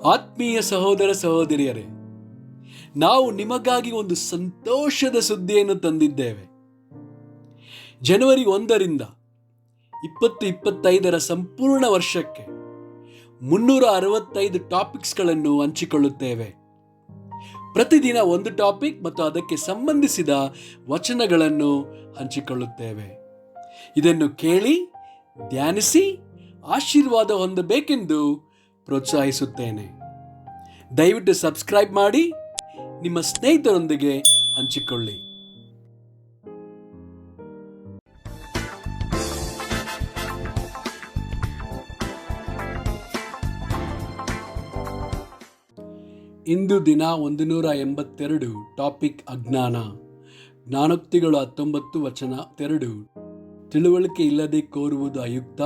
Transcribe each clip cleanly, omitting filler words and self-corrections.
ಆತ್ಮೀಯ ಸಹೋದರ ಸಹೋದರಿಯರೇ, ನಾವು ನಿಮಗಾಗಿ ಒಂದು ಸಂತೋಷದ ಸುದ್ದಿಯನ್ನು ತಂದಿದ್ದೇವೆ. ಜನವರಿ 1ರಿಂದ 2025 ಸಂಪೂರ್ಣ ವರ್ಷಕ್ಕೆ 365 ಟಾಪಿಕ್ಸ್ಗಳನ್ನು ಹಂಚಿಕೊಳ್ಳುತ್ತೇವೆ. ಪ್ರತಿದಿನ ಒಂದು ಟಾಪಿಕ್ ಮತ್ತು ಅದಕ್ಕೆ ಸಂಬಂಧಿಸಿದ ವಚನಗಳನ್ನು ಹಂಚಿಕೊಳ್ಳುತ್ತೇವೆ. ಇದನ್ನು ಕೇಳಿ ಧ್ಯಾನಿಸಿ ಆಶೀರ್ವಾದ ಹೊಂದಬೇಕೆಂದು ಪ್ರೋತ್ಸಾಹಿಸುತ್ತೇನೆ. ದಯವಿಟ್ಟು ಸಬ್ಸ್ಕ್ರೈಬ್ ಮಾಡಿ ನಿಮ್ಮ ಸ್ನೇಹಿತರೊಂದಿಗೆ ಹಂಚಿಕೊಳ್ಳಿ. ಇಂದು ದಿನ 182 ಟಾಪಿಕ್ ಅಜ್ಞಾನ. ಜ್ಞಾನೋಕ್ತಿಗಳು 19 ವಚನ 2. ತಿಳುವಳಿಕೆ ಇಲ್ಲದೆ ಕೋರುವುದು ಅಯುಕ್ತ,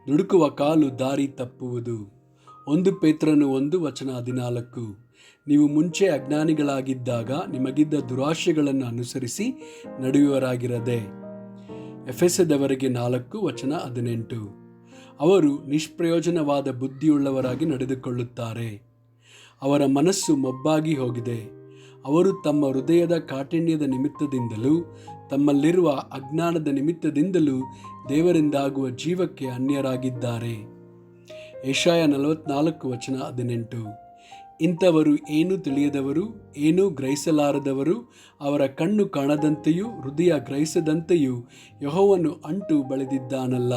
ದುಡುಕುವ ಕಾಲು ದಾರಿ ತಪ್ಪುವುದು. 1 ಪೇತ್ರನು 1 ವಚನ 14. ನೀವು ಮುಂಚೆ ಅಜ್ಞಾನಿಗಳಾಗಿದ್ದಾಗ ನಿಮಗಿದ್ದ ದುರಾಶೆಗಳನ್ನು ಅನುಸರಿಸಿ ನಡೆಯುವವರಾಗಿರದೆ. ಎಫೆಸದವರಿಗೆ 4 ವಚನ 18. ಅವರು ನಿಷ್ಪ್ರಯೋಜನವಾದ ಬುದ್ಧಿಯುಳ್ಳವರಾಗಿ ನಡೆದುಕೊಳ್ಳುತ್ತಾರೆ. ಅವರ ಮನಸ್ಸು ಮೊಬ್ಬಾಗಿ ಹೋಗಿದೆ. ಅವರು ತಮ್ಮ ಹೃದಯದ ಕಾಠಿಣ್ಯದ ನಿಮಿತ್ತದಿಂದಲೂ ತಮ್ಮಲ್ಲಿರುವ ಅಜ್ಞಾನದ ನಿಮಿತ್ತದಿಂದಲೂ ದೇವರಿಂದಾಗುವ ಜೀವಕ್ಕೆ ಅನ್ಯರಾಗಿದ್ದಾರೆ. ಯೆಶಾಯ 44 ವಚನ 18. ಇಂಥವರು ಏನೂ ತಿಳಿಯದವರು, ಏನೂ ಗ್ರಹಿಸಲಾರದವರು, ಅವರ ಕಣ್ಣು ಕಾಣದಂತೆಯೂ ಹೃದಯ ಗ್ರಹಿಸದಂತೆಯೂ ಯೆಹೋವನು ಅಂಟು ಬಳಿದಿದ್ದಾನಲ್ಲ.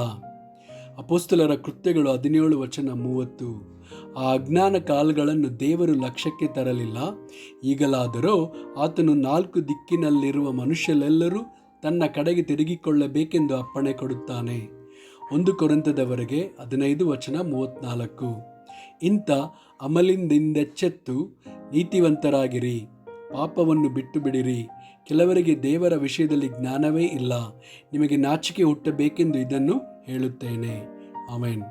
ಅಪೊಸ್ತಲರ ಕೃತ್ಯಗಳು 17 ವಚನ 30. ಆ ಅಜ್ಞಾನ ಕಾಲಗಳನ್ನು ದೇವರು ಲಕ್ಷ್ಯಕ್ಕೆ ತರಲಿಲ್ಲ. ಈಗಲಾದರೋ ಆತನು 4 ದಿಕ್ಕಿನಲ್ಲಿರುವ ಮನುಷ್ಯರೆಲ್ಲರೂ ತನ್ನ ಕಡೆಗೆ ತಿರುಗಿಕೊಳ್ಳಬೇಕೆಂದು ಅಪ್ಪಣೆ ಕೊಡುತ್ತಾನೆ. 1 ಕೊರಿಂಥದವರೆಗೆ 15 ವಚನ 34. ಇಂಥ ಅಮಲಿಂದೆಚ್ಚೆತ್ತು ನೀತಿವಂತರಾಗಿರಿ, ಪಾಪವನ್ನು ಬಿಟ್ಟು ಬಿಡಿರಿ. ಕೆಲವರಿಗೆ ದೇವರ ವಿಷಯದಲ್ಲಿ ಜ್ಞಾನವೇ ಇಲ್ಲ. ನಿಮಗೆ ನಾಚಿಕೆ ಹುಟ್ಟಬೇಕೆಂದು ಇದನ್ನು ಹೇಳುತ್ತೇನೆ. ಆಮೆನ್.